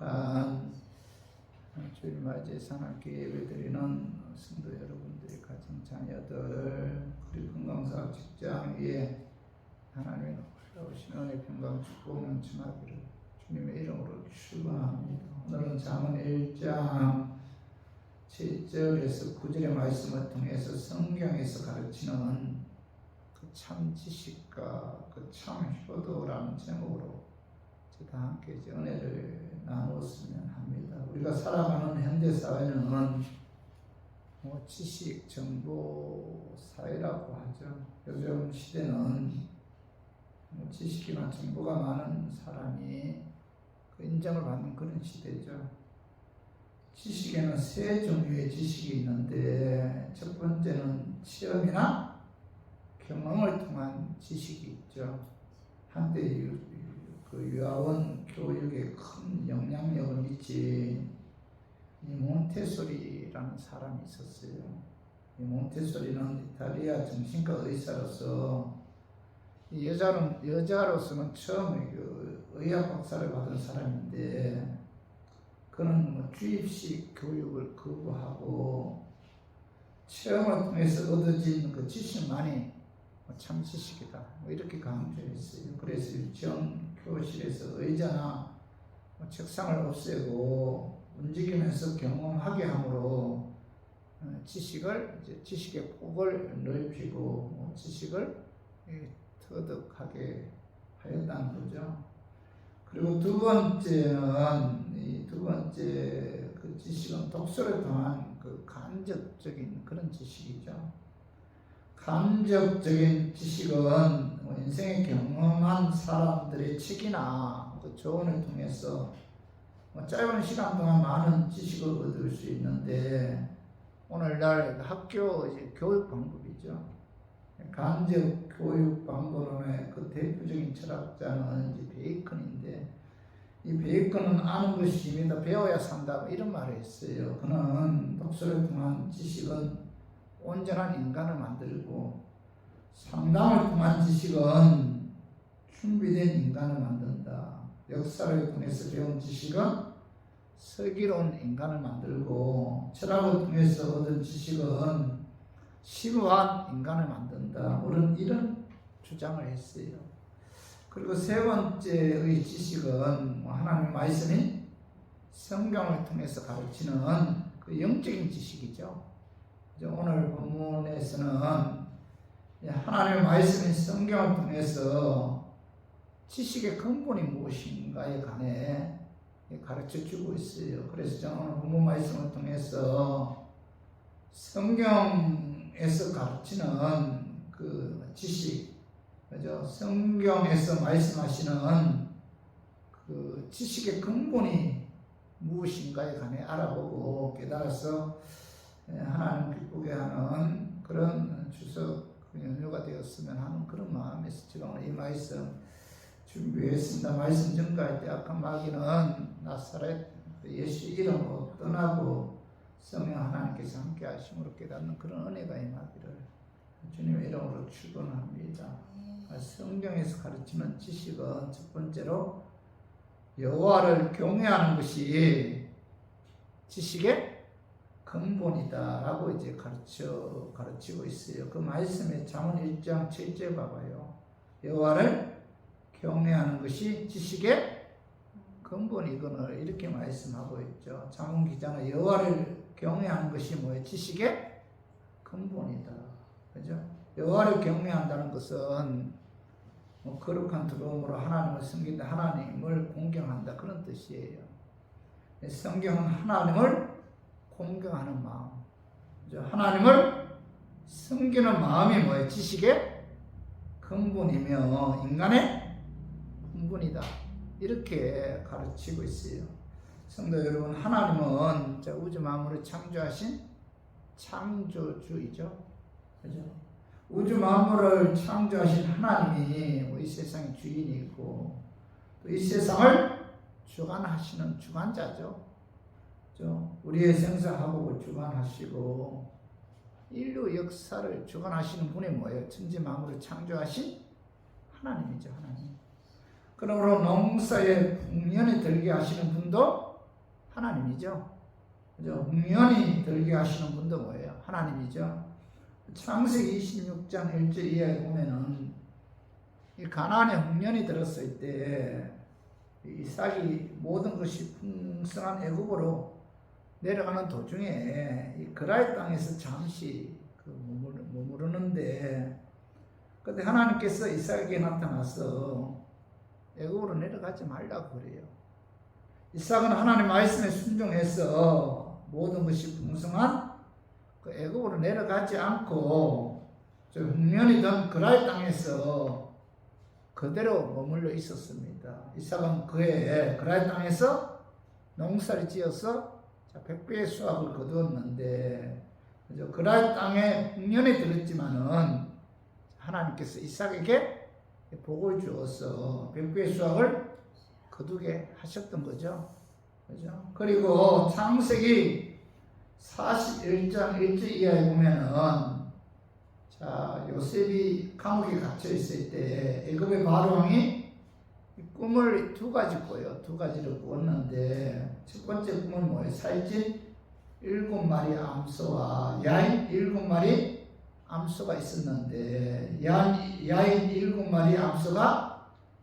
축복한 주일 맞이해서 하나님께 예배드리는 성도 여러분들의 가정 자녀들 그리고 건강사 직장 위에 하나님의 놀라우신 은혜 평강 축복 넘쳐나기를 주님의 이름으로 축원합니다. 오늘은 잠언 1장 7절에서 9절의 말씀을 통해서 성경에서 가르치는 그 참 지식과 그 참 효도라는 제목으로 다 함께 은혜를 나누었으면 합니다. 우리가 살아가는 현대 사회는 지식 정보 사회라고 하죠. 요즘 시대는 지식이나 정보가 많은 사람이 인정을 받는 그런 시대죠. 지식에는 세 종류의 지식이 있는데 첫 번째는 체험이나 경험을 통한 지식이 있죠. 한때 그 유아원 교육에 큰 영향력을 미친 이 몬테소리라는 사람이 있었어요. 이 몬테소리는 이탈리아 정신과 의사로서 이 여자로서는 처음 의학 박사를 받은 사람인데 그는 주입식 교육을 거부하고 체험을 통해서 얻어진 그 지식만이 참 지식이다. 이렇게 강조했어요. 그래서 유치원 교실에서 의자나 책상을 없애고 움직이면서 경험하게 함으로 지식의 폭을 넓히고 지식을 터득하게 하였다는 거죠. 그리고 두 번째 그 지식은 독서를 통한 그 간접적인 그런 지식이죠. 감적적인 지식은 인생에 경험한 사람들의 책이나 그 조언을 통해서 짧은 시간 동안 많은 지식을 얻을 수 있는데 오늘날 학교 교육 방법이죠. 간접 교육 방법론의 그 대표적인 철학자는 베이컨인데 이 베이컨은 아는 것이 힘이다, 배워야 산다 이런 말을 했어요. 그는 독서를 통한 지식은 온전한 인간을 만들고 상담을 통한 지식은 준비된 인간을 만든다. 역사를 통해서 배운 지식은 슬기로운 인간을 만들고 철학을 통해서 얻은 지식은 심오한 인간을 만든다. 이런 주장을 했어요. 그리고 세 번째의 지식은 하나님의 말씀이 성경을 통해서 가르치는 그 영적인 지식이죠. 오늘 본문에서는 하나님의 말씀인 성경을 통해서 지식의 근본이 무엇인가에 관해 가르쳐주고 있어요. 그래서 저는 오늘 본문 말씀을 통해서 성경에서 가르치는 그 지식, 그죠? 성경에서 말씀하시는 그 지식의 근본이 무엇인가에 관해 알아보고 깨달아서 하나님 기쁘게 하는 그런 추석 연휴가 되었으면 하는 그런 마음에서 제가 오늘 이 말씀 준비했습니다. 말씀 전가할 때 악한 마귀는 나사렛 예수 이름으로 떠나고 성령 하나님께서 함께 하심으로 깨닫는 그런 은혜가 임하기를 주님의 이름으로 축원합니다. 성경에서 가르치는 지식은 첫 번째로 여호와를 경외하는 것이 지식의 근본이다라고 이제 가르치고 있어요. 그 말씀에 잠언 1장 7절 봐봐요. 여호와를 경외하는 것이 지식의 근본이거늘 이렇게 말씀하고 있죠. 잠언 기자는 여호와를 경외하는 것이 뭐예요? 지식의 근본이다. 그죠? 여호와를 경외한다는 것은 거룩한 두려움으로 하나님을 섬긴다, 하나님을 공경한다 그런 뜻이에요. 성경은 하나님을 공경하는 마음, 하나님을 섬기는 마음이 뭐예요? 지식의 근본이며 인간의 근본이다 이렇게 가르치고 있어요. 성도 여러분, 하나님은 우주 만물을 창조하신 창조주이죠. 그죠? 우주 만물을 창조하신 하나님이 이 세상의 주인이고 또 이 세상을 주관하시는 주관자죠. 우리의 생사하고 주관하시고 인류 역사를 주관하시는 분이 뭐예요? 천지 만물을 창조하신 하나님이죠. 하나님. 그러므로 농사에 풍년이 들게 하시는 분도 하나님이죠. 그죠? 흉년이 들게 하시는 분도 뭐예요? 하나님이죠. 창세기 26장 1절 이하에 보면은 이 가나안에 흉년이 들었을 때 이삭이 모든 것이 풍성한 애굽으로 내려가는 도중에 이 그라의 땅에서 잠시 머무르는데 그때 하나님께서 이삭에게 나타나서 애굽으로 내려가지 말라고 그래요. 이삭은 하나님 말씀에 순종해서 모든 것이 풍성한 그 애굽으로 내려가지 않고 저 흉년이 든 그라의 땅에서 그대로 머물러 있었습니다. 이삭은 그의 그라의 땅에서 농사를 지어서 100배의 수확을 거두었는데 그라의 땅에 흉년이 들었지만은 하나님께서 이삭에게 복을 주어서 100배의 수확을 거두게 하셨던 거죠. 그죠? 그리고 창세기 41장 1절 이하에 보면은 요셉이 감옥에 갇혀 있을 때 애굽의 바로 왕이 꿈을 두 가지를 꾸었는데 첫 번째 꿈은 뭐예요? 살찐 7마리 암소와 야인 7마리 암소가 있었는데 야인 7마리 암소가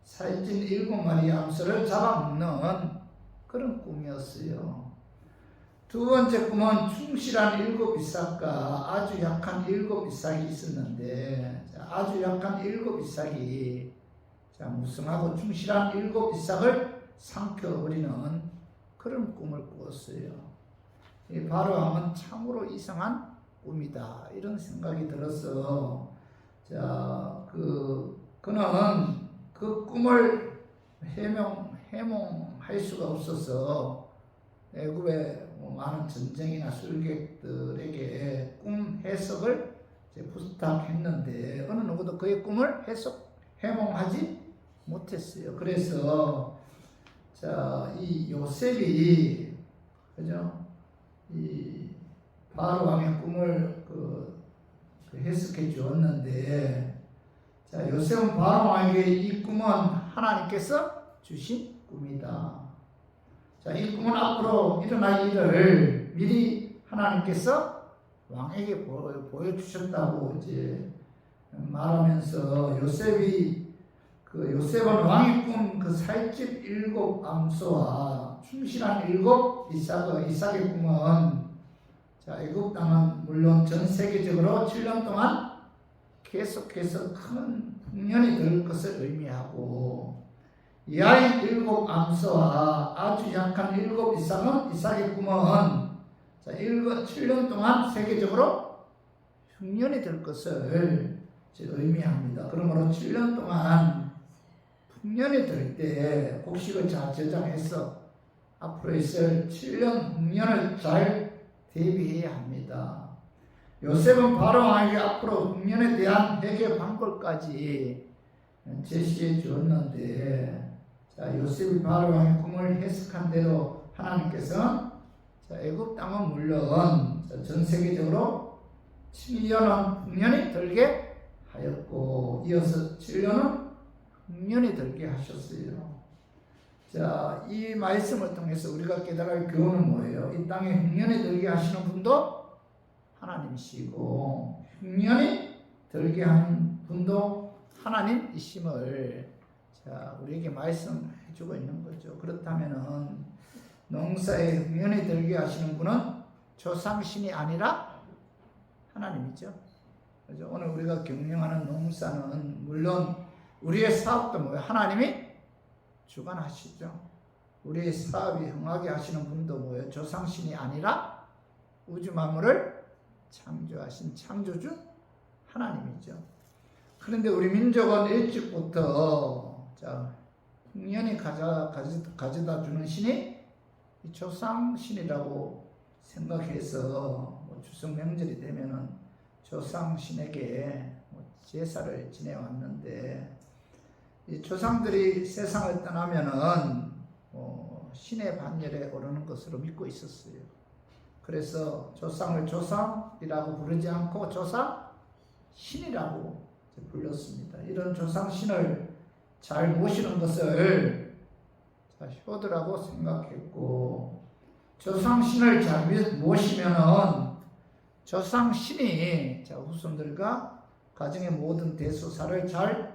살찐 7마리 암소를 잡아먹는 그런 꿈이었어요. 두 번째 꿈은 충실한 7 이삭과 아주 약한 7 이삭이 있었는데 아주 약한 7 이삭이 무성하고 충실한 7 이삭을 삼켜버리는 그런 꿈을 꾸었어요. 이 바로 왕은 참으로 이상한 꿈이다 이런 생각이 들어서 그는 그 꿈을 해몽할 수가 없어서 애굽의 많은 전쟁이나 술객들에게 꿈 해석을 부탁했는데 어느 누구도 그의 꿈을 해몽하지 못했어요. 그래서 이 요셉이 그죠? 이 바로 왕의 꿈을 해석해 주었는데 요셉은 바로 왕에게 이 꿈은 하나님께서 주신 꿈이다. 이 꿈은 앞으로 일어날 일을 미리 하나님께서 왕에게 보여주셨다고 이제 말하면서 요셉은 왕의 꿈 살집 7 암소와 충실한 7 이삭의 꿈은 애굽 땅은 물론 전 세계적으로 7년 동안 계속해서 큰 흉년이 들 것을 의미하고 야인 7 암소와 아주 약한 7 이삭의 꿈은 7년 동안 세계적으로 흉년이 될 것을 의미합니다. 그러므로 7년 동안 흉년이 들 때 곡식을 잘 저장해서 앞으로 있을 7년 흉년을 잘 대비해야 합니다. 요셉은 바로 왕에게 앞으로 흉년에 대한 해결 방법까지 제시해 주었는데 요셉이 바로 왕의 꿈을 해석한 대로 하나님께서는 애굽 땅은 물론 전 세계적으로 7년은 흉년이 들게 하였고 이어서 7년은 흉년이 들게 하셨어요. 이 말씀을 통해서 우리가 깨달을 교훈은 뭐예요? 이 땅에 흉년이 들게 하시는 분도 하나님이시고 흉년이 들게 하는 분도 하나님이심을 우리에게 말씀해 주고 있는 거죠. 그렇다면은 농사에 흉년이 들게 하시는 분은 조상신이 아니라 하나님이죠. 그죠? 오늘 우리가 경영하는 농사는 물론 우리의 사업도 뭐예요? 하나님이 주관하시죠. 우리의 사업이 흥하게 하시는 분도 뭐예요? 조상신이 아니라 우주 만물을 창조하신 창조주 하나님이죠. 그런데 우리 민족은 일찍부터 흉년이 가져다 주는 신이 조상신이라고 생각해서 추석 명절이 되면은 조상신에게 제사를 지내왔는데 이 조상들이 세상을 떠나면은 신의 반열에 오르는 것으로 믿고 있었어요. 그래서 조상을 조상이라고 부르지 않고 조상신이라고 불렀습니다. 이런 조상신을 잘 모시는 것을 효도라고 생각했고 조상신을 잘 모시면은 조상신이 자 후손들과 가정의 모든 대소사를 잘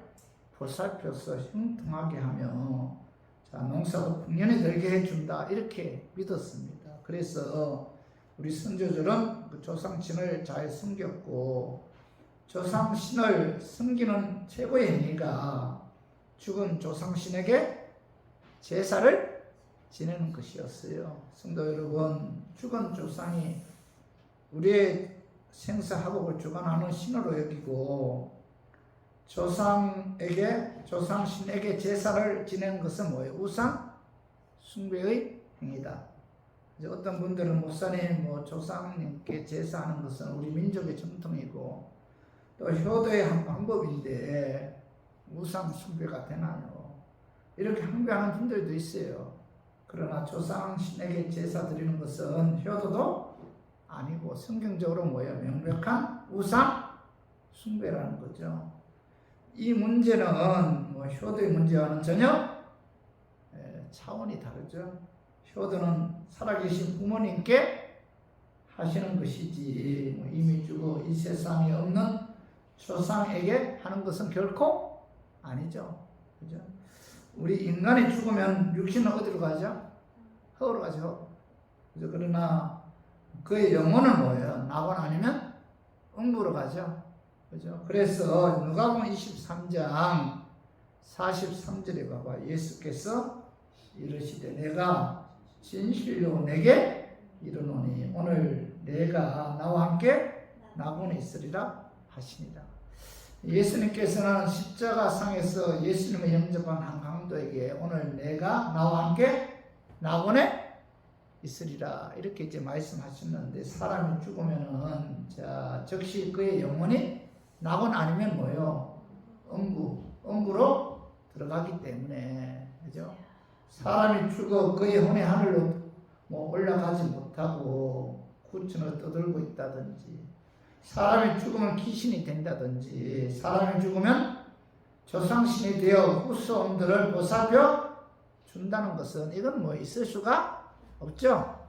보살펴서 형통하게 하며 자 농사가 풍년이 들게 해준다 이렇게 믿었습니다. 그래서 우리 선조들은 그 조상신을 잘 섬겼고 조상신을 섬기는 최고의 행위가 죽은 조상신에게 제사를 지내는 것이었어요. 성도 여러분, 죽은 조상이 우리의 생사화복을 주관하는 신호로 여기고 조상신에게 제사를 지내는 것은 뭐예요? 우상 숭배의 행위다. 이제 어떤 분들은 목사님 조상님께 제사하는 것은 우리 민족의 전통이고 또 효도의 한 방법인데 우상 숭배가 되나요? 이렇게 항변하는 분들도 있어요. 그러나 조상신에게 제사 드리는 것은 효도도 아니고 성경적으로 명백한 우상 숭배라는 거죠. 이 문제는 효도의 문제와는 전혀 차원이 다르죠. 효도는 살아계신 부모님께 하시는 것이지 이미 죽어 이 세상에 없는 조상에게 하는 것은 결코 아니죠. 그죠? 우리 인간이 죽으면 육신은 어디로 가죠? 흙으로 가죠. 그죠? 그러나 그의 영혼은 뭐예요? 낙원 아니면 음부로 가죠. 그죠? 그래서 누가복음 23장 43절에 봐봐. 예수께서 이르시되 내가 진실로 내게 이르노니 오늘 내가 나와 함께 낙원에 있으리라 하시니라. 예수님께서는 십자가상에서 예수님을 영접한 한 강도에게 오늘 내가 나와 함께 낙원에 있으리라 이렇게 이제 말씀하셨는데 사람이 죽으면은 자 즉시 그의 영혼이 낙원 아니면 뭐요? 음부로 들어가기 때문에 그죠? 사람이 죽어 그의 혼이 하늘로 올라가지 못하고 구천을 떠들고 있다든지 사람이 죽으면 귀신이 된다든지 사람이 죽으면 조상신이 되어 후손들을 보살펴 준다는 것은 이건 있을 수가 없죠.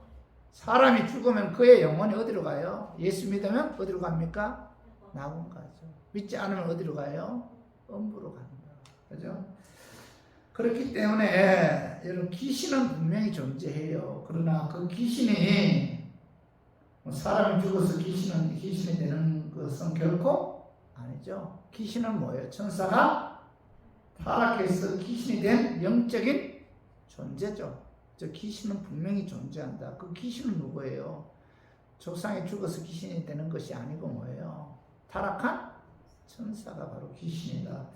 사람이 죽으면 그의 영혼이 어디로 가요? 예수 믿으면 어디로 갑니까? 낙원 가죠. 믿지 않으면 어디로 가요? 음부로 갑니다. 그죠? 그렇기 때문에 여러분 귀신은 분명히 존재해요. 그러나 그 귀신이 사람이 죽어서 귀신이 되는 것은 결코 아니죠. 귀신은 뭐예요? 천사가 타락해서 귀신이 된 영적인 존재죠. 저 귀신은 분명히 존재한다. 그 귀신은 누구예요? 조상이 죽어서 귀신이 되는 것이 아니고 뭐예요? 타락한 천사가 바로 귀신이다.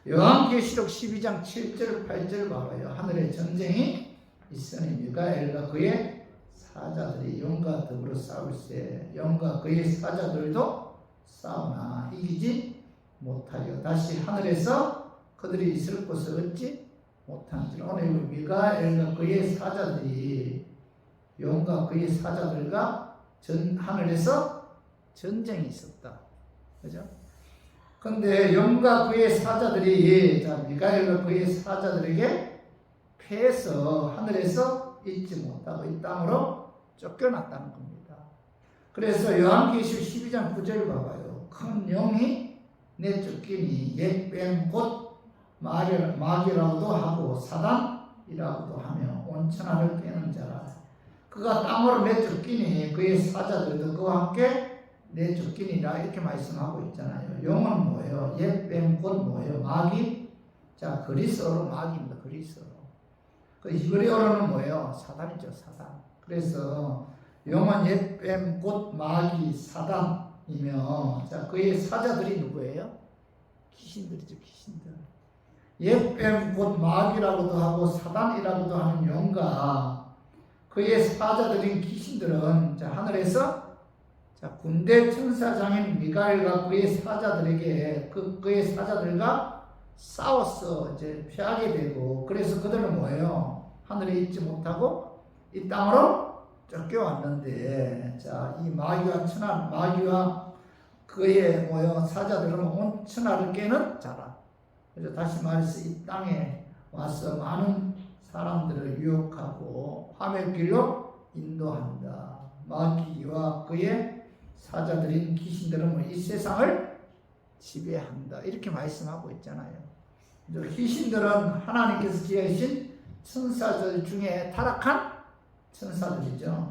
요한계시록 12장 7절 8절 봐봐요. 하늘에 전쟁이 있으니 미가엘과 그의 사자들이 영과 더불어 싸울세 영과 그의 사자들도 싸우나 이기지 못하여 다시 하늘에서 그들이 있을 곳을 얻지 못한지라. 오늘 미가엘과 그의 사자들이 영과 그의 사자들과 하늘에서 전쟁이 있었다. 그죠? 근데 영과 그의 사자들이 미가엘과 그의 사자들에게 패해서 하늘에서 있지 못하고 이 땅으로 쫓겨났다는 겁니다. 그래서 요한계시록 12장 9절 봐봐요. 큰 영이 내쫓기니 옛뱀 곧 마귀라고도 하고 사단이라고도 하며 온천하를 깨는 자라. 그가 땅으로 내쫓기니 그의 사자들도 그와 함께 내쫓기니라 이렇게 말씀하고 있잖아요. 영은 뭐예요? 옛뱀 곧 뭐예요? 마귀. 자 그리스어로 마귀입니다. 그리스어로. 그 히브리어로는 뭐예요? 사단이죠. 사단. 그래서 영은 옛뱀 곧 마귀 사단이며 자 그의 사자들이 누구예요? 귀신들이죠. 귀신들. 옛뱀 곧 마귀라고도 하고 사단이라고도 하는 영과 그의 사자들인 귀신들은 자 하늘에서 자 군대 천사장인 미가엘과 그의 사자들에게 그의 사자들과 싸워서 이제 피하게 되고 그래서 그들은 뭐예요? 하늘에 있지 못하고 이 땅으로 쫓겨왔는데 자 이 마귀와 그의 사자들은 온 천하를 깨는 자라. 그래서 다시 말해서 이 땅에 와서 많은 사람들을 유혹하고 화멜길로 인도한다. 마귀와 그의 사자들인 귀신들은 이 세상을 지배한다. 이렇게 말씀하고 있잖아요. 귀신들은 하나님께서 지으신 천사들 중에 타락한 천사들이죠.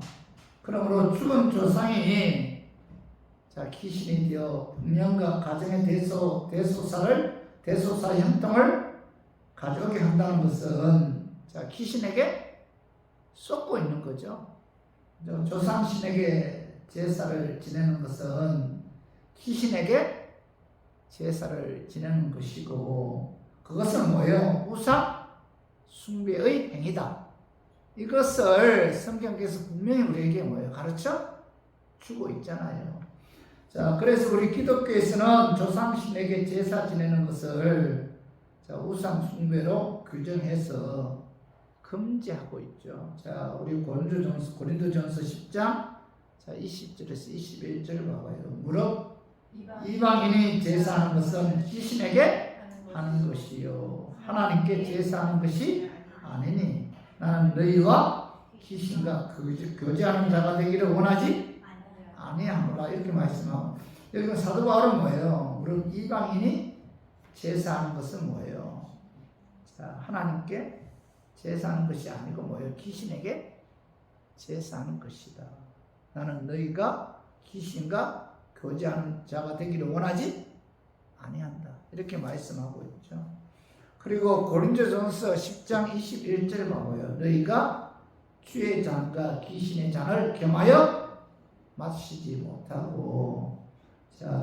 그러므로 죽은 조상이 귀신이 되어 분명과 가정의 대소사 형통을 가져오게 한다는 것은 귀신에게 쏟고 있는 거죠. 조상신에게 제사를 지내는 것은 귀신에게 제사를 지내는 것이고, 그것은 뭐예요? 우상 숭배의 행위다. 이것을 성경께서 분명히 우리에게 뭐예요? 가르쳐 주고 있잖아요. 그래서 우리 기독교에서는 조상신에게 제사 지내는 것을 우상 숭배로 규정해서 금지하고 있죠. 우리 고린도전서 10장 20절에서 21절 봐봐요. 무릇 이방인이 제사하는 것은 귀신에게 하는 것이요 하나님께 제사하는 것이 아니니 나는 너희와 귀신과 교제하는 자가 되기를 원하지 아니하노라. 이렇게 말씀하고, 여기 사도 바울은 뭐예요? 무릇 이방인이 제사하는 것은 뭐예요? 하나님께 제사하는 것이 아니고 뭐예요? 귀신에게 제사하는 것이다. 나는 너희가 귀신과 교제하는 자가 되기를 원하지 아니한다. 이렇게 말씀하고 있죠. 그리고 고린도전서 10장 21절 봐봐요. 너희가 주의 잔과 귀신의 잔을 겸하여 마시지 못하고,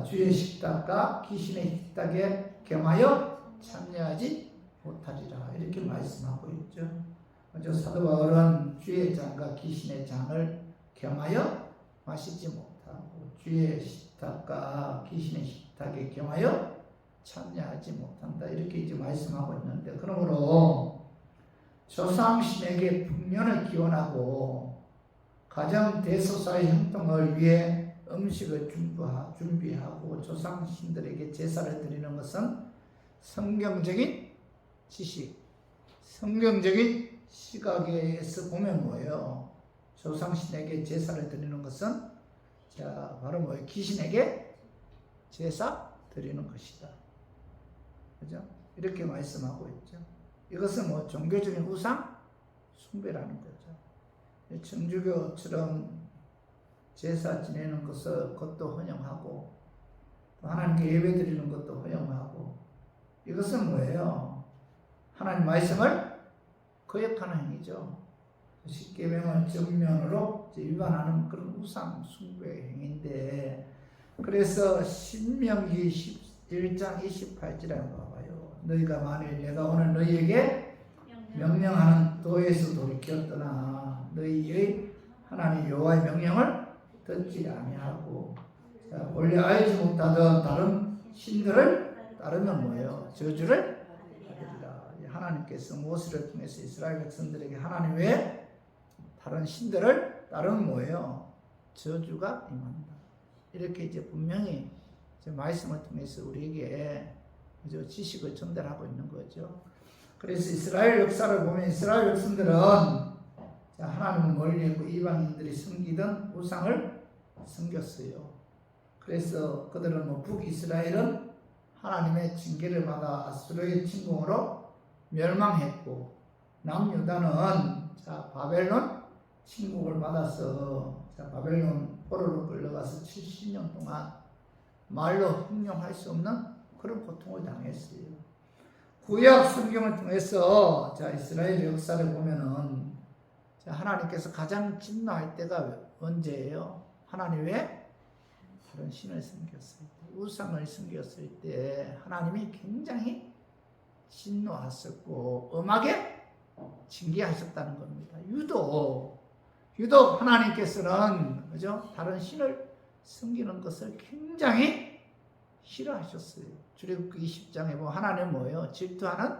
주의 식탁과 귀신의 식탁에 겸하여 참여하지 못하리라. 이렇게 말씀하고 있죠. 먼저 사도 바울은 주의 잔과 귀신의 잔을 겸하여 마시지 못하고, 주의 식탁과 귀신의 식탁에 겸하여 참여하지 못한다. 이렇게 이제 말씀하고 있는데, 그러므로 조상신에게 분면을 기원하고 가정 대소사의 형통을 위해 음식을 준비하고 조상신들에게 제사를 드리는 것은 성경적인 지식, 성경적인 시각에서 보면 뭐예요? 조상신에게 제사를 드리는 것은 바로 뭐예요? 귀신에게 제사 드리는 것이다. 그죠? 이렇게 말씀하고 있죠. 이것은 뭐 종교적인 우상 숭배라는 거죠. 천주교처럼 제사 지내는 것도 허용하고, 하나님께 예배 드리는 것도 허용하고, 이것은 뭐예요? 하나님 말씀을 거역하는 행위죠. 십계명을 정면으로 위반하는 그런 우상 숭배 행위인데, 그래서 신명기 11장 28절에 봐봐요. 너희가 만일 내가 오늘 너희에게 명령하는 도에서 돌이켰더나 너희의 하나님 여호와의 명령을 듣지 아니하고 원래 알지 못하던 다른 신들을 따르면 뭐예요? 저주를 받으리라. 하나님께서 모세를 통해서 이스라엘 백성들에게 하나님 외에 다른 신들을 따르면 뭐예요? 저주가 임한다. 이렇게 이제 분명히 이제 말씀을 통해서 우리에게 지식을 전달하고 있는 거죠. 그래서 이스라엘 역사를 보면 이스라엘 백성들은 하나님을 멀리 했고 이방인들이 섬기던 우상을 섬겼어요. 그래서 그들은 북이스라엘은 하나님의 징계를 받아 아수르의 침공으로 멸망했고, 남유다는 바벨론 침공을 받아서 바벨론 포로로 끌려가서 70년 동안 말로 형용할 수 없는 그런 고통을 당했어요. 구약 성경을 통해서 이스라엘 역사를 보면은 하나님께서 가장 진노할 때가 언제예요? 하나님 외에 다른 신을 섬겼을 때, 우상을 섬겼을 때 하나님이 굉장히 진노하셨고 엄하게 징계하셨다는 겁니다. 유독 하나님께서는 그죠? 다른 신을 섬기는 것을 굉장히 싫어하셨어요. 출애굽기 20장에 보면 하나님은 뭐예요? 질투하는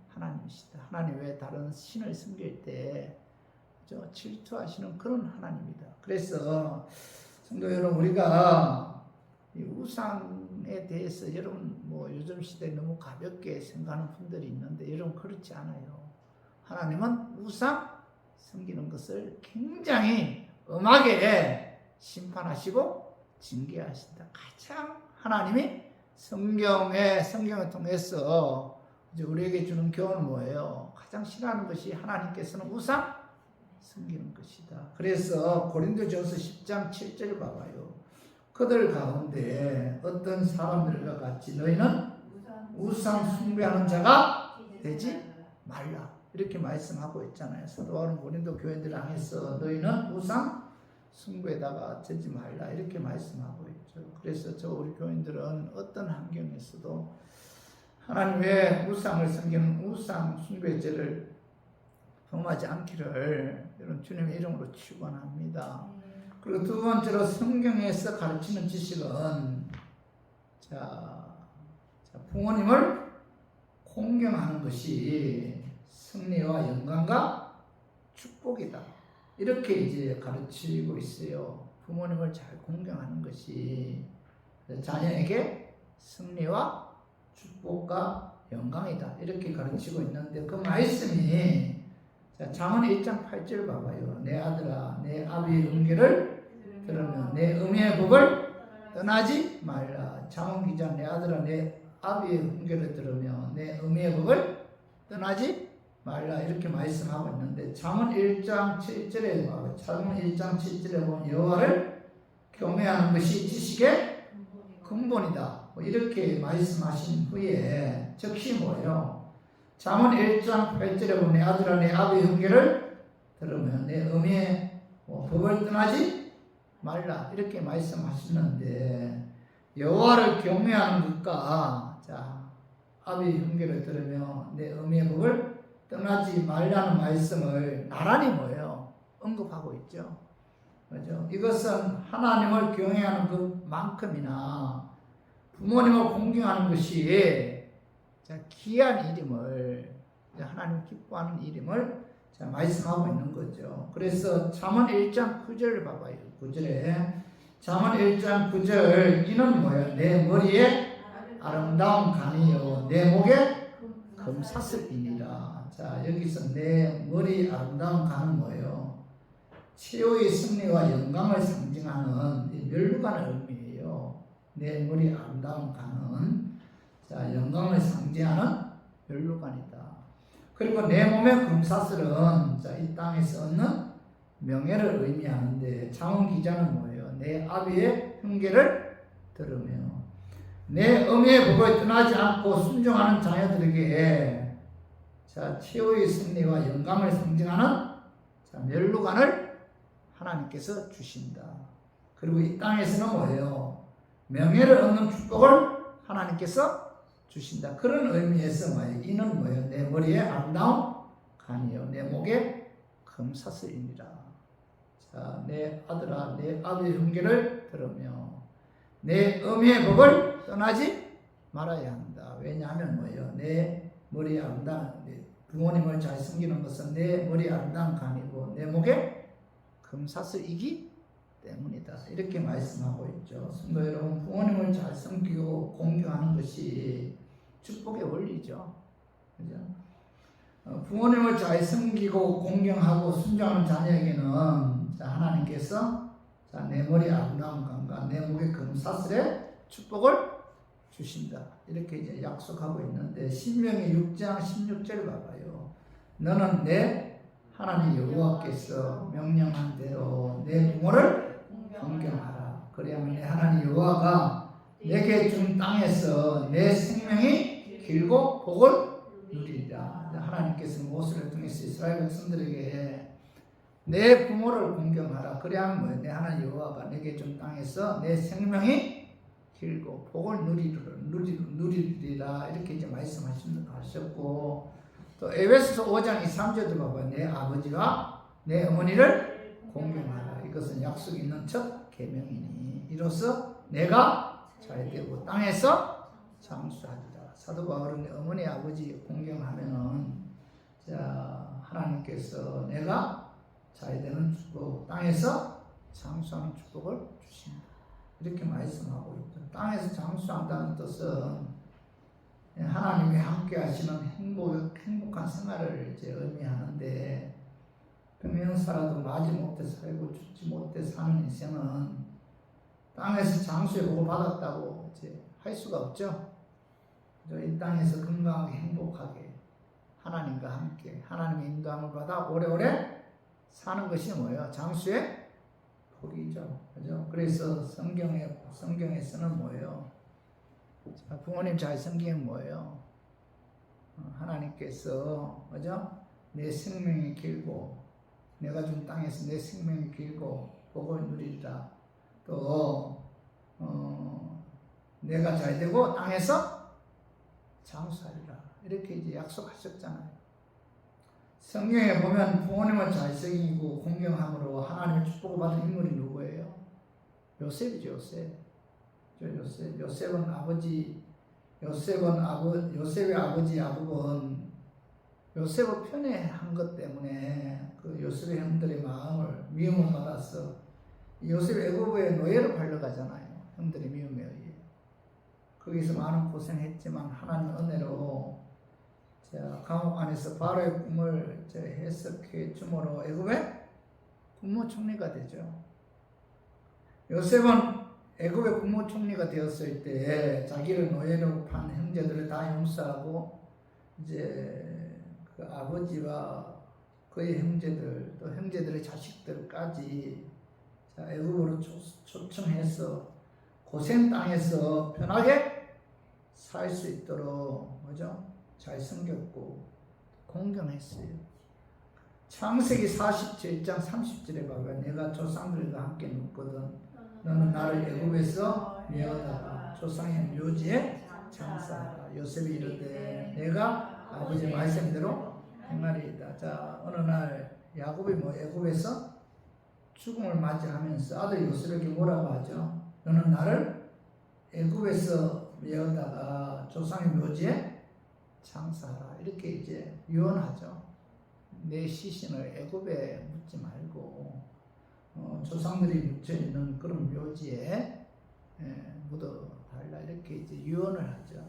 하나님이시다. 하나님 외에 다른 신을 섬길 때 질투하시는 그런 하나님이다. 그래서 성도 여러분, 우리가 이 우상에 대해서 여러분 요즘 시대에 너무 가볍게 생각하는 분들이 있는데 여러분 그렇지 않아요. 하나님은 우상 섬기는 것을 굉장히 엄하게 심판하시고 징계하신다. 가장 하나님이 성경을 통해서 이제 우리에게 주는 교훈은 뭐예요? 가장 싫어하는 것이 하나님께서는 우상 섬기는 것이다. 그래서 고린도전서 10장 7절 봐봐요. 그들 가운데 어떤 사람들과 같이 너희는 우상 숭배하는 자가 되지 말라. 이렇게 말씀하고 있잖아요. 사도 바울은 고린도 교회들을 향해서 너희는 우상 숭배에다가 되지 말라 이렇게 말씀하고 있죠. 그래서 우리 교인들은 어떤 환경에서도 하나님의 우상을 섬기는 우상 숭배죄를 범하지 않기를 여러분 주님의 이름으로 축원합니다. 그리고 두 번째로 성경에서 가르치는 지식은 부모님을 공경하는 것이 승리와 영광과 축복이다. 이렇게 이제 가르치고 있어요. 부모님을 잘 공경하는 것이 자녀에게 승리와 축복과 영광이다. 이렇게 가르치고 있는데 그 말씀이 잠언 1장 8절 봐봐요. 내 아들아 내 아비의 음계를 들으면 내 음의 법을 떠나지 말라. 잠언 기자 내 아들아 내 아비의 음계를 들으면 내 음의 법을 떠나지 말라 이렇게 말씀하고 있는데 잠언 1장 7절에 봐봐요. 잠언 1장 7절에 보면 여호와를 경외하는 것이 지식의 근본이다. 이렇게 말씀하신 후에 즉시 뭐예요? 잠언 1장 8절에 보면 내 아들아 내 아비의 훈계를 들으면 내 음의 법을 떠나지 말라 이렇게 말씀하시는데 여호와를 경외하는 것과 아비의 훈계를 들으며 내 음의 법을 떠나지 말라는 말씀을 나란히 뭐예요? 언급하고 있죠. 그렇죠? 이것은 하나님을 경외하는 것만큼이나 부모님을 공경하는 것이 귀한 일임을 하나님 기뻐하는 일임을 말씀하고 있는 거죠. 그래서 잠언 1장 9절을 봐봐요. 9절에 잠언 1장 9절 이는 뭐예요? 내 머리에 아름다운 간이요 내 목에 금사슬이니라. 여기서 내 머리 아름다운 간은 뭐예요? 최후의 승리와 영광을 상징하는 멸루관의 의미예요. 내 머리 아름다운 간은 영광을 상징하는 멸루관이다. 그리고 내 몸의 금사슬은 이 땅에서 얻는 명예를 의미하는데 잠언 기자는 뭐예요? 내 아비의 훈계를 들으며 내 음의 법을 떠나지 않고 순종하는 자녀들에게 최후의 승리와 영광을 상징하는 멸루관을 하나님께서 주신다. 그리고 이 땅에서는 뭐예요? 명예를 얻는 축복을 하나님께서 주신다. 그런 의미에서 뭐예요? 이는 뭐예요? 내 머리에 아름다운 간이요 내 목에 금사슬이니라. 내 아들아 내 아비의 훈계를 들으며 내 음의 법을 떠나지 말아야 한다. 왜냐하면 뭐예요? 내 머리 아름다운 부모님을 잘 섬기는 것은 내 머리 아름다운 간이고 내 목에 금사슬이기 때문이다. 이렇게 말씀하고 있죠. 성도 여러분, 부모님을 잘 섬기고 공경하는 것이 축복의 원리죠. 그죠? 부모님을 잘 섬기고 공경하고 순종하는 자녀에게는 하나님께서 내 머리 아름다운 간과 내 목의 금사슬에 축복을 주신다. 이렇게 이제 약속하고 있는데 신명기 6장 16절 봐봐요. 너는 내 하나님 여호와께서 명령한 대로 내 부모를 공경하라. 그래야만 내 하나님 여호와가 내게 준 땅에서 내 생명이 길고 복을 누리리라. 하나님께서 모세를 통해서 이스라엘 백성들에게 내 부모를 공경하라. 그래야만 뭐예요? 내 하나님 여호와가 내게 준 땅에서 내 생명이 길고 복을 누리리라. 이렇게 이제 말씀하셨고 또 에베소서 5장 23절도 봐봐. 내 아버지와 내 어머니를 공경하라. 이것은 약속이 있는 첫 계명이니 이로써 내가 잘되고 땅에서 장수하리라. 사도 바울은 어머니 아버지 공경하면은 하나님께서 내가 잘되는 축복 땅에서 장수하는 축복을 주신다. 이렇게 말씀하고 있다. 땅에서 장수한다는 뜻은 하나님이 함께 하시는 행복한 생활을 이제 의미하는데 병명 살아도 마지 못해 살고 죽지 못해 사는 인생은 땅에서 장수의 복을 받았다고 이제 할 수가 없죠. 이 땅에서 건강하게 행복하게 하나님과 함께 하나님의 인도함을 받아 오래오래 사는 것이 뭐예요? 장수의 복이죠. 그죠? 그래서 성경에서는 뭐예요? 자, 부모님 잘 섬기면 뭐예요? 하나님께서 그죠? 내 생명이 길고 내가 준 땅에서 내 생명이 길고 복을 누리리라. 또 내가 잘 되고 땅에서 장수하리라. 이렇게 이제 약속하셨잖아요. 성경에 보면 부모님을 잘 섬기고 공경함으로 하나님의 축복을 받은 인물이 누구예요? 요셉이죠. 요셉의 아버지 야곱은 요셉을 편애한 것 때문에 그 요셉의 형들의 미움을 받아서 요셉이 애굽의 노예로 팔려가잖아요. 형들의 미움에 의해. 거기서 많은 고생했지만 하나님 은혜로 감옥 안에서 바로의 꿈을 해석해 주므로 애굽의 국무총리가 되죠. 요셉은 애굽의 국무총리가 되었을 때 자기를 노예로 판 형제들을 다 용서하고 이제 그 아버지와 그의 형제들 또 형제들의 자식들까지 애굽으로 초청해서 고생 땅에서 편하게 살 수 있도록 뭐죠? 잘 섬겼고 공경했어요. 창세기 47장 30절에 봐봐. 내가 조상들과 함께 눕거든 너는 나를 애굽에서 메어다가 조상의 묘지에 장사하라. 요셉이 이르되 내가 아버지 말씀대로 행하리이다. 자, 어느 날 야곱이 애굽에서 죽음을 맞이하면서 아들 요셉에게 뭐라고 하죠? 너는 나를 애굽에서 메어다가 조상의 묘지에 장사하라. 이렇게 이제 유언하죠. 내 시신을 애굽에 묻지 말고 조상들이 묻혀 있는 그런 묘지에 묻어달라. 이렇게 이제 유언을 하죠.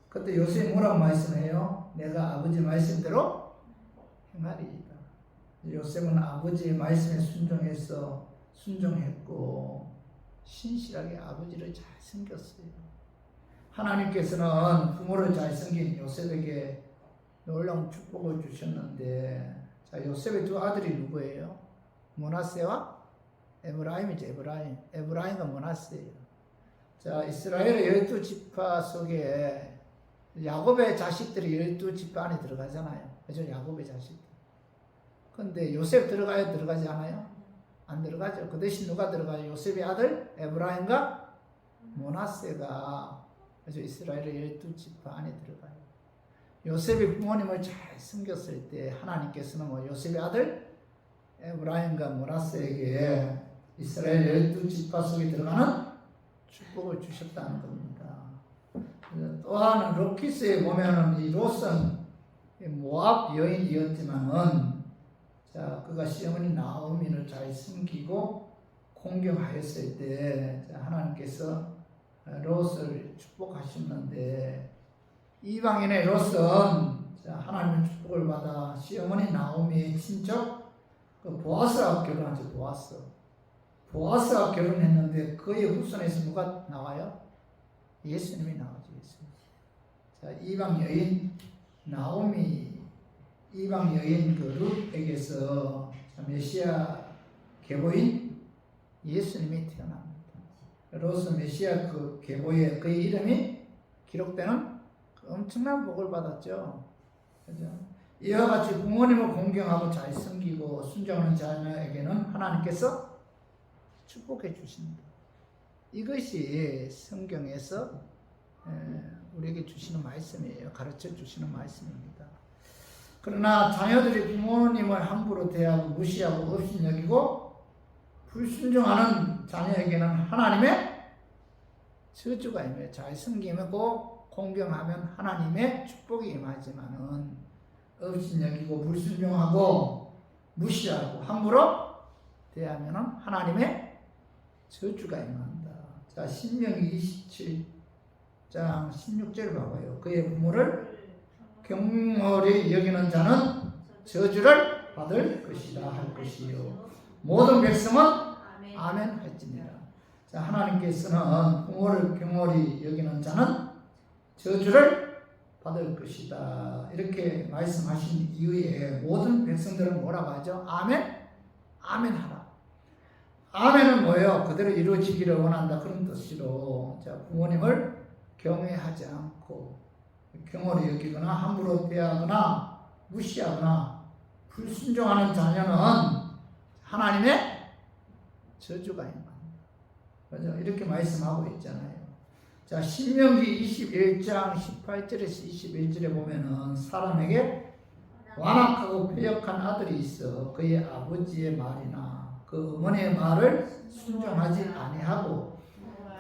그때 요셉이 뭐라고 말씀해요? 내가 아버지 말씀대로 행하리이다. 요셉은 아버지의 말씀에 순종했고 신실하게 아버지를 잘 섬겼어요. 하나님께서는 부모를 잘 섬긴 요셉에게 놀라운 축복을 주셨는데, 자, 요셉의 두 아들이 누구예요? 므낫세와 에브라임이죠. 에브라임과 므낫세예요. 자, 이스라엘의 12지파 속에 야곱의 자식들이 12지파 안에 들어가잖아요. 그죠? 야곱의 자식들. 근데 요셉 들어가지 않아요? 안 들어가죠. 그 대신 누가 들어가요? 요셉의 아들 에브라임과 므낫세가 그래서 이스라엘의 12지파 안에 들어가요. 요셉이 부모님을 잘 섬겼을 때 하나님께서는 요셉의 아들 에브라임과 므낫세에게 이스라엘 12지파 속에 들어가는 축복을 주셨다는 겁니다. 또한 룻기스에 보면은 이 롯은 모압 여인이었지만은 자, 그가 시어머니 나오미를 잘 섬기고 공경하였을 때 하나님께서 롯을 축복하셨는데, 이방인의 롯은 하나님의 축복을 받아 시어머니 나오미의 친척 그 보아스와 결혼하죠. 보아스와 결혼했는데 그의 후손에서 누가 나와요? 예수님이 나오죠. 예수님. 자, 이방 여인 나오미, 이방 여인 그 룻에게서 메시아 계보인 예수님이 태어납니다. 롯은 메시아 그 계보에 그의 이름이 기록되는 엄청난 복을 받았죠. 그죠? 이와 같이 부모님을 공경하고 잘 섬기고 순종하는 자녀에게는 하나님께서 축복해 주신다. 이것이 성경에서 우리에게 주시는 말씀이에요. 가르쳐 주시는 말씀입니다. 그러나 자녀들이 부모님을 함부로 대하고 무시하고 업신여기고 불순종하는 자녀에게는 하나님의 저주가 임해요. 잘 섬기고 공경하면 하나님의 축복이 임하지만은 업신여기고 불순종하고 무시하고 함부로 대하면은 하나님의 저주가 임한다. 자, 신명기 27장 16절 봐봐요. 그의 부모를 경홀히 여기는 자는 저주를 받을 것이다 할 것이요 모든 백성은 아멘 할지니라. 자, 하나님께서는 부모를 경홀히 여기는 자는 저주를 받을 것이다 이렇게 말씀하신 이후에 모든 백성들은 뭐라고 하죠? 아멘? 아멘 하라. 아멘은 뭐예요? 그대로 이루어지기를 원한다 그런 뜻으로 자, 부모님을 경외하지 않고 경홀히 여기거나 함부로 대하거나 무시하거나 불순종하는 자녀는 하나님의 저주가 임한다. 그죠? 이렇게 말씀하고 있잖아요. 자, 신명기 21장 18절에서 21절에 보면은 사람에게 완악하고 패역한 아들이 있어 그의 아버지의 말이나 그 어머니의 말을 순종하지 아니하고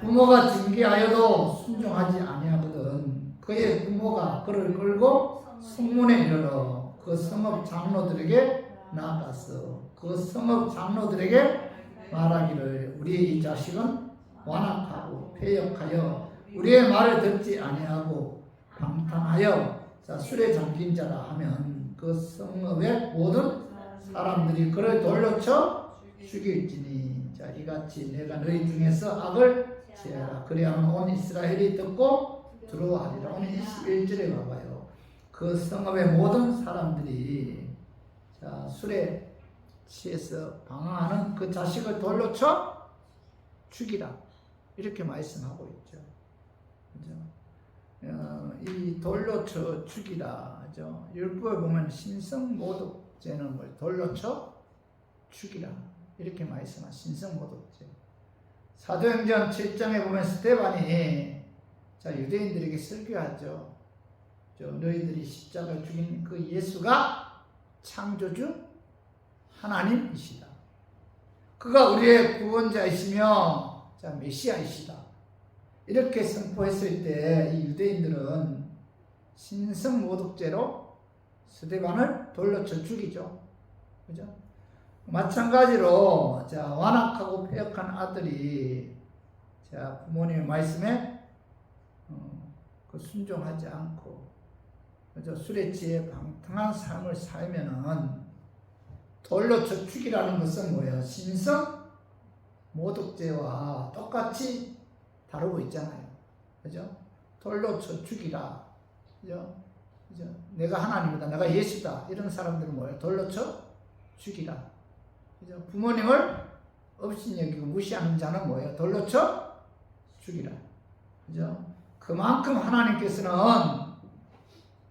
부모가 징계하여도 순종하지 아니하거든. 그의 부모가 그를 끌고 성문에 이르러 그 성읍 장로들에게 나아갔어. 그 성읍 장로들에게 말하기를 우리의 이 자식은 완악하고 패역하여 우리의 말을 듣지 아니하고 방탕하여 자, 술에 잠긴 자라 하면 그 성읍의 모든 사람들이 그를 돌로 쳐 죽일지니 자, 이같이 내가 너희 중에서 악을 제하라. 그래야만 온 이스라엘이 듣고 들어하리라. 오늘 21절에 봐봐요. 그 성읍의 모든 사람들이 자, 술에 취해서 방황하는 그 자식을 돌로 쳐 죽이라. 이렇게 말씀하고 있죠. 그죠? 이 돌로 쳐 죽이라. 그죠? 율법에 보면 신성모독죄는 뭘 돌로 쳐 죽이라. 이렇게 말씀한 신성모독죄. 사도행전 7장에 보면 스데반이 자, 유대인들에게 설교하죠. 너희들이 십자가를 죽인 그 예수가 창조주 하나님이시다. 그가 우리의 구원자이시며 자, 메시아이시다. 이렇게 선포했을 때 이 유대인들은 신성모독죄로 스데반을 돌로 쳐 죽이죠. 그죠? 마찬가지로 자, 완악하고 패역한 아들이 자, 부모님의 말씀에 순종하지 않고 그죠? 술에 취해 방탕한 삶을 살면은 돌로 쳐 죽이라는 것은 뭐예요? 신성 모독죄와 똑같이 다루고 있잖아요. 그죠? 돌로 쳐 죽이라. 그죠? 그죠? 내가 하나님이다. 내가 예수다. 이런 사람들은 뭐예요? 돌로 쳐 죽이라. 그죠? 부모님을 업신여기고 무시하는 자는 뭐예요? 돌로 쳐 죽이라. 그죠? 그만큼 하나님께서는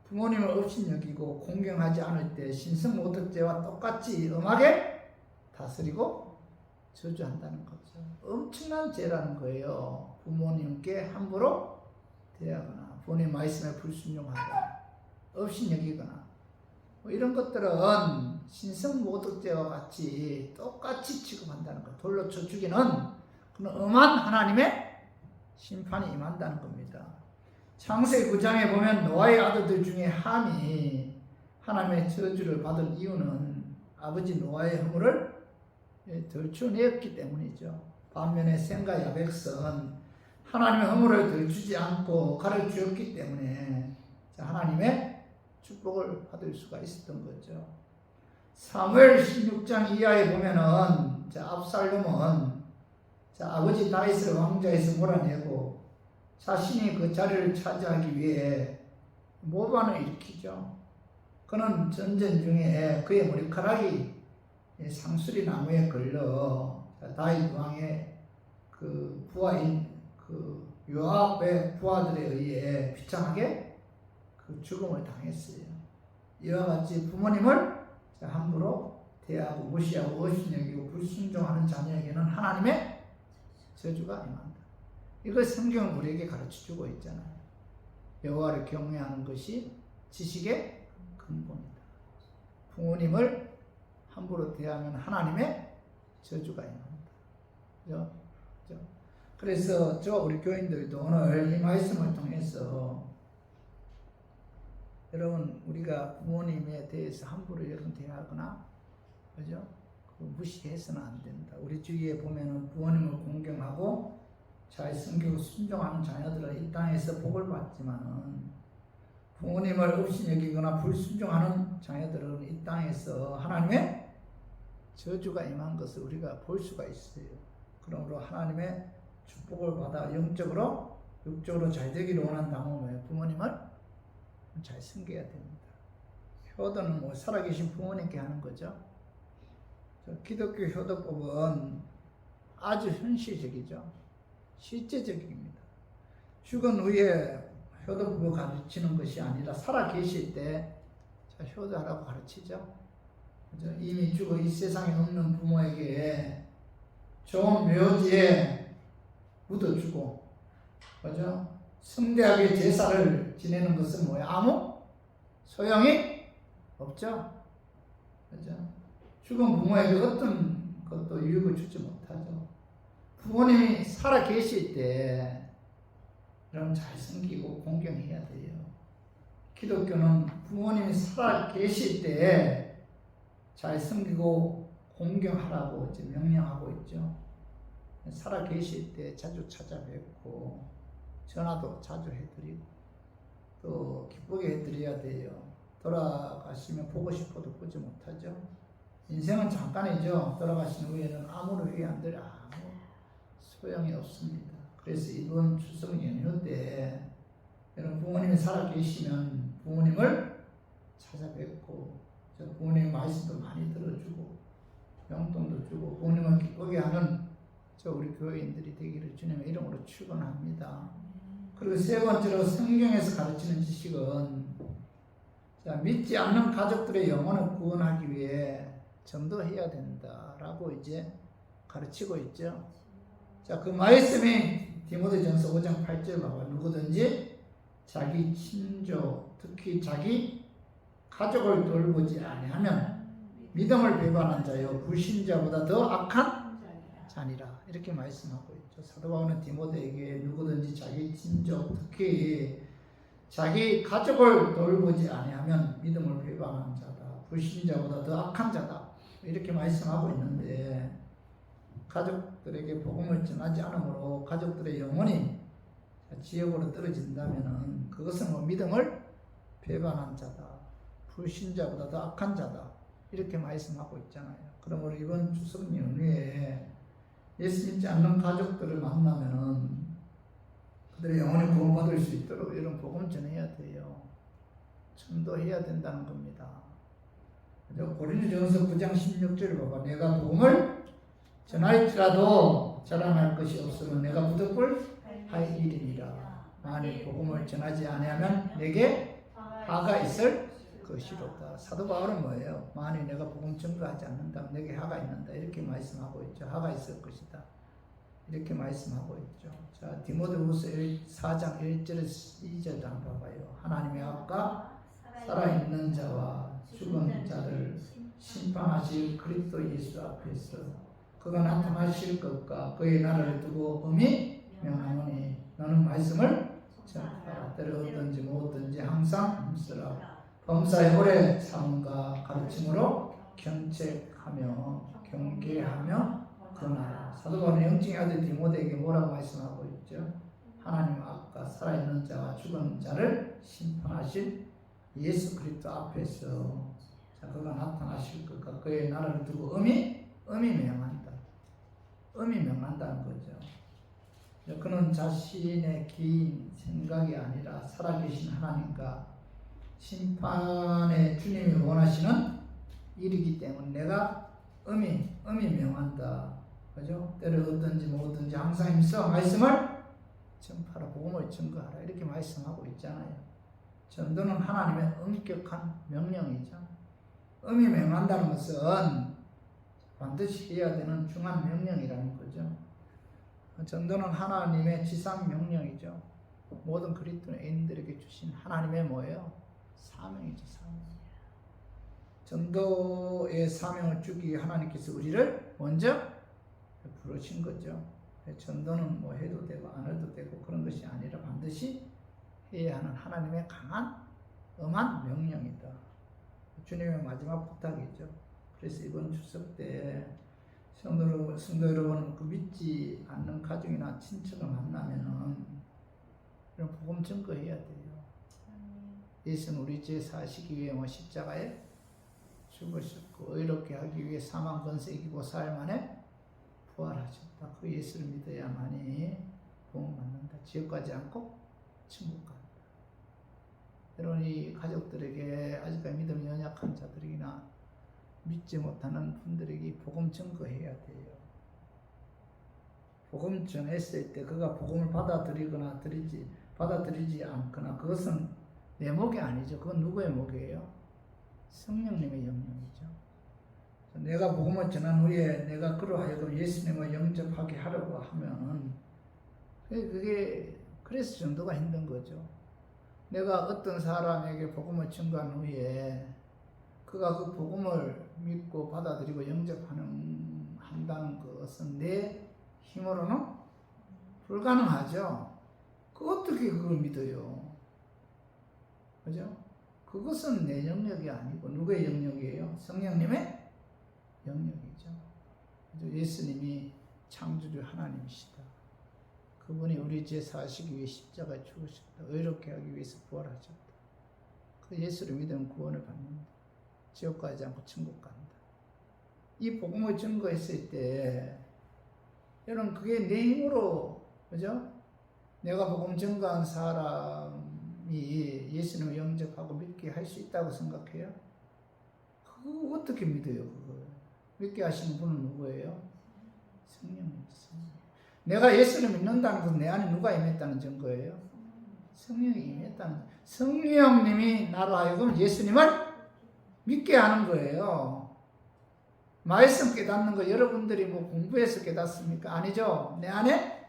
부모님을 업신여기고 공경하지 않을 때 신성모독죄와 똑같이 엄하게 다스리고 저주한다는 거죠. 엄청난 죄라는 거예요. 부모님께 함부로 대하거나 부모님 말씀에 불순종하거나 업신여기거나 뭐 이런 것들은 신성모독죄와 같이 똑같이 취급한다는 거. 돌로 쳐 죽이는 그런 엄한 하나님의 심판이 임한다는 겁니다. 창세기 9장에 보면 노아의 아들들 중에 함이 하나님의 저주를 받은 이유는 아버지 노아의 허물을 덜쳐내었기 때문이죠. 반면에 셈과 야벳은 하나님의 허물을 덜주지 않고 가르치었기 때문에 하나님의 축복을 받을 수가 있었던 거죠. 사무엘 16장 이하에 보면은 압살롬은 아버지 다윗을 왕좌에서 몰아내고 자신이 그 자리를 차지하기 위해 모반을 일으키죠. 그는 전쟁 중에 그의 머리카락이 상수리 나무에 걸려 다윗 왕의 그 부하인 그 요압의 부하들에 의해 비참하게 그 죽음을 당했어요. 이와 같이 부모님을 함부로 대하고 무시하고 업신여기고 불순종하는 자녀에게는 하나님의 저주가 임한다. 이걸 성경은 우리에게 가르쳐주고 있잖아요. 여호와를 경외하는 것이 지식의 근본이다. 부모님을 함부로 대하면 하나님의 저주가 임한다. 그죠? 그래서 우리 교인들도 오늘 이 말씀을 통해서 여러분 우리가 부모님에 대해서 함부로 여러분 대하거나 그죠? 무시해서는 안 된다. 우리 주위에 보면은 부모님을 공경하고 잘 섬기고 순종하는 자녀들은 이 땅에서 복을 받지만은 부모님을 없이 여기거나 불순종하는 자녀들은 이 땅에서 하나님의 저주가 임한 것을 우리가 볼 수가 있어요. 그러므로 하나님의 축복을 받아 영적으로 육적으로 잘 되기를 원한다면 부모님을 잘 섬겨야 됩니다. 효도는 뭐 살아계신 부모님께 하는 거죠. 기독교 효도법은 아주 현실적이죠. 실제적입니다. 죽은 후에 효도법을 가르치는 것이 아니라 살아계실 때 효도하라고 가르치죠. 이미 죽어 이 세상에 없는 부모에게 좋은 묘지에 묻어주고, 그죠? 성대하게 제사를 지내는 것은 뭐야? 아무 소용이 없죠. 그죠? 죽은 부모에게 어떤 것도 유익을 주지 못하죠. 부모님이 살아 계실 때 여러분 잘 섬기고 공경해야 돼요. 기독교는 부모님이 살아 계실 때 잘 섬기고 공경하라고 이제 명령하고 있죠. 살아 계실 때 자주 찾아뵙고 전화도 자주 해드리고 또 기쁘게 해드려야 돼요. 돌아가시면 보고 싶어도 보지 못하죠. 인생은 잠깐이죠. 돌아가신 후에는 아무런 후회 안 들어 아무 소용이 없습니다. 그래서 이번 추석 연휴 때 여러분 부모님이 살아 계시면 부모님을 찾아뵙고 부모님 말씀도 많이 들어주고 용돈도 주고 부모님을 기쁘게 하는 우리 교회인들이 되기를 주님의 이름으로 축원합니다. 그리고 세 번째로 성경에서 가르치는 지식은 믿지 않는 가족들의 영혼을 구원하기 위해 전도해야 된다라고 이제 가르치고 있죠. 그 말씀이 디모데전서 5장 8절 봐봐. 누구든지 자기 친족, 특히 자기 가족을 돌보지 아니하면 믿음을 배반한 자요 불신자보다 더 악한 자니라. 이렇게 말씀하고 있죠. 사도 바울은 디모데에게 누구든지 자기 친족, 특히 자기 가족을 돌보지 아니하면 믿음을 배반한 자다. 불신자보다 더 악한 자다. 이렇게 말씀하고 있는데 가족들에게 복음을 전하지 않으므로 가족들의 영혼이 지옥으로 떨어진다면 그것은 뭐 믿음을 배반한 자다. 불신자보다 더 악한 자다. 이렇게 말씀하고 있잖아요. 그러므로 이번 추석 연휴에 예수 믿지 않는 가족들을 만나면은 그들의 영혼이 구원받을 수 있도록 이런 복음 전해야 돼요. 전도해야 된다는 겁니다. 고린도전서 9장 16절을 봐봐. 내가 복음을 전할지라도 자랑할 것이 없으면 내가 부득불 할 일이니라. 만일 복음을 전하지 아니하면 내게 하가 있을 것이로다. 사도 바울은 뭐예요? 만일 내가 복음 전가하지 않는다면 내게 하가 있는다. 이렇게 말씀하고 있죠. 하가 있을 것이다. 이렇게 말씀하고 있죠. 자, 디모데후서 4장 1절에서 2절 한번 봐봐요. 하나님의 아까 살아있는 자와 죽은 자를 심판하실 그리스도 예수 앞에서 그가 나타나실 것과 그의 나라를 두고 음이 명하노니 너는 말씀을 전하라. 때를 얻든지 못 얻든지 항상 힘쓰라. 범사의 오래 삶과 가르침으로 경책하며 경계하며 권하라. 사도 바울은 영적인 아들 디모데에게 뭐라고 말씀하고 있죠? 하나님 아까 살아있는 자와 죽은 자를 심판하실 예수 그리스도 앞에서 그가 나타나실 것과 그의 나라를 두고 음이 명한다. 음이 명한다는 거죠. 그는 자신의 긴 생각이 아니라 살아계신 하나님과 심판의 주님이 원하시는 일이기 때문에 내가 음이 명한다. 그죠? 때를 얻든지 못 얻든지 항상 힘써 말씀을 전파하라. 복음을 증거하라. 이렇게 말씀하고 있잖아요. 전도는 하나님의 엄격한 명령이죠. 음이 명한다는 것은 반드시 해야 되는 중한 명령이라는 거죠. 전도는 하나님의 지상 명령이죠. 모든 그리스도인들에게 주신 하나님의 뭐예요? 사명이죠. 사명. 전도의 사명을 주기 위해 하나님께서 우리를 먼저 부르신 거죠. 전도는 뭐 해도 되고 안 해도 되고 그런 것이 아니라 반드시 해야 하는 하나님의 강한 엄한 명령이다. 주님의 마지막 부탁이죠. 그래서 이번 추석 때 성도 여러분, 그 믿지 않는 가족이나 친척을 만나면은 이런 복음 증거해야 돼요. 예수는 우리 죄 사시기 위해 십자가에 죽으셨고 의롭게 하기 위해 사망 권세 이기고 사흘 만에 부활하셨다. 그 예수를 믿어야만이 구원받는다. 지옥 가지 않고 천국 간다. 여러분, 이 가족들에게 아직까지 믿음이 연약한 자들이나 믿지 못하는 분들에게 복음 증거해야 돼요. 복음 전했을 때 그가 복음을 받아들이거나 받아들이지 않거나 그것은 내 목이 아니죠. 그건 누구의 목이에요? 성령님의 영역이죠. 내가 복음을 전한 후에 내가 그로 하여금 예수님을 영접하게 하려고 하면 그게 그래서 전도가 힘든 거죠. 내가 어떤 사람에게 복음을 전가한 후에 그가 그 복음을 믿고 받아들이고 한다는 것은 내 힘으로는 불가능하죠. 어떻게 그걸 믿어요? 그죠? 그것은 내 영역이 아니고 누구의 영역이에요? 성령님의 영역이죠. 예수님이 창조주 하나님이시다. 그분이 우리 죄 사시기 위해 십자가에 죽으셨다. 의롭게 하기 위해서 부활하셨다. 그 예수를 믿으면 구원을 받는다. 지옥 가지 않고 천국 간다. 이 복음을 증거했을 때 여러분 그게 내 힘으로 그죠? 내가 복음 증거한 사람이 예수님을 영접하고 믿게 할 수 있다고 생각해요? 그거 어떻게 믿어요? 그걸 믿게 하시는 분은 누구예요? 성령님이죠. 내가 예수를 믿는다는 것은 내 안에 누가 임했다는 증거예요? 성령이 임했다는 거예요. 성령님이 나로 하여금 예수님을 믿게 하는 거예요. 말씀 깨닫는 거 여러분들이 뭐 공부해서 깨닫습니까? 아니죠. 내 안에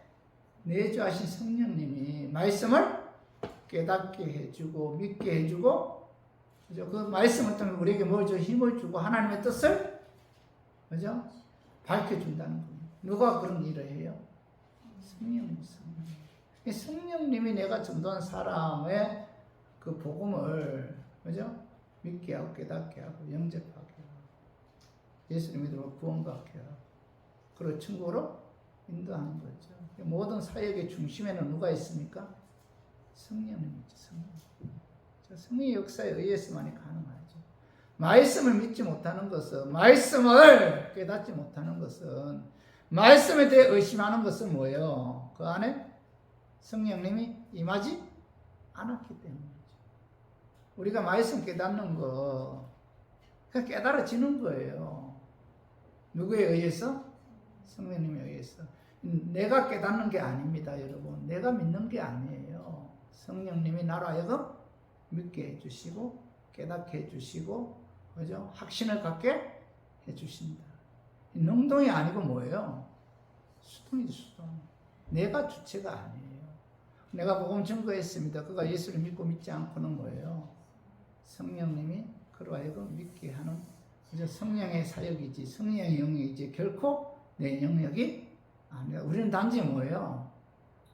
내주하신 성령님이 말씀을 깨닫게 해주고 믿게 해주고 그죠? 그 말씀을 통해 우리에게 뭘 줘? 힘을 주고 하나님의 뜻을 그죠? 밝혀준다는 겁니다. 누가 그런 일을 해요? 성령님. 성령님이 내가 전도한 사람의 그 복음을 그죠? 믿게 하고 깨닫게 하고 영접하게 하고 예수님 믿음으로 구원받게 하고 그리고 천국으로 인도하는 거죠. 모든 사역의 중심에는 누가 있습니까? 성령님이죠. 성령의 역사에 의해서만이 가능하죠. 말씀을 믿지 못하는 것은 말씀을 깨닫지 못하는 것은 말씀에 대해 의심하는 것은 뭐예요? 그 안에 성령님이 임하지 않았기 때문이죠. 우리가 말씀 깨닫는 거 깨달아지는 거예요. 누구에 의해서? 성령님에 의해서. 내가 깨닫는 게 아닙니다, 여러분. 내가 믿는 게 아니에요. 성령님이 나로 하여금 믿게 해주시고 깨닫게 해주시고 그죠? 확신을 갖게 해주신다. 능동이 아니고 뭐예요? 수동이죠, 수동. 내가 주체가 아니에요. 내가 복음 증거했습니다. 그가 예수를 믿고 믿지 않고는 뭐예요? 성령님이 그로 하여금 믿게 하는 그죠? 성령의 사역이지 성령의 영역이지 결코 내 영역이 아니야. 우리는 단지 뭐예요?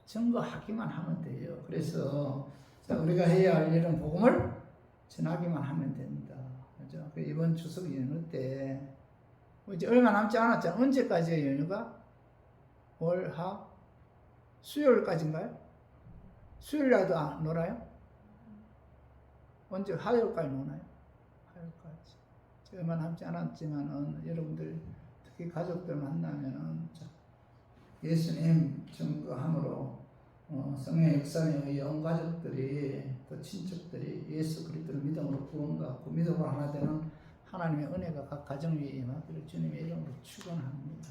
증거하기만 하면 돼요. 그래서 우리가 해야 할 일은 복음을 전하기만 하면 된다. 그죠? 이번 추석 연휴 때 이제 얼마 남지 않았잖아요. 언제까지예요, 연휴가? 월, 하, 수요일까지인가요? 수요일날도 놀아요? 언제 화요일까지 노나요? 화요일까지. 얼마 남지 않았지만은 여러분들 특히 가족들 만나면은 예수님 증거함으로 성령의 역사에 의해 온 가족들이 또 친척들이 예수 그리스도를 믿음으로 구원받고 믿음으로 하나 되는 하나님의 은혜가 각 가정 위에 임하기를 주님의 이름으로 축원합니다.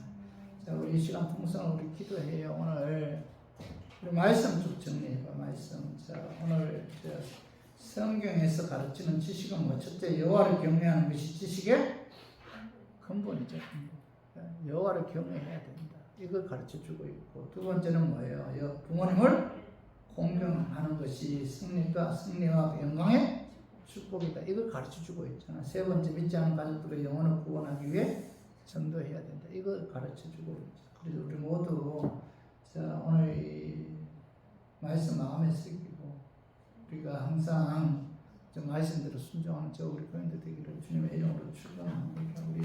자, 우리 이 시간 통성으로 우리 기도해요. 오늘 우리 말씀 쭉 정리해봐. 말씀. 자, 오늘 성경에서 가르치는 지식은 뭐 첫째 여호와를 경외하는 것이 지식의 근본이죠. 근본. 여호와를 경외해야 된다. 이걸 가르쳐주고 있고 두 번째는 뭐예요? 부모님을 공경하는 것이 승리와 영광의 축복이다. 이걸 가르쳐주고 있잖아. 세 번째 믿지 않은 가족들의 영혼을 구원하기 위해 전도해야 된다. 이걸 가르쳐주고 있죠. 그래서 우리 모두 자 오늘 이 말씀 마음에 새기고 우리가 항상 저 말씀대로 순종하는 저 우리 교인들 되기를 주님의 이름으로 축원합니다. 우리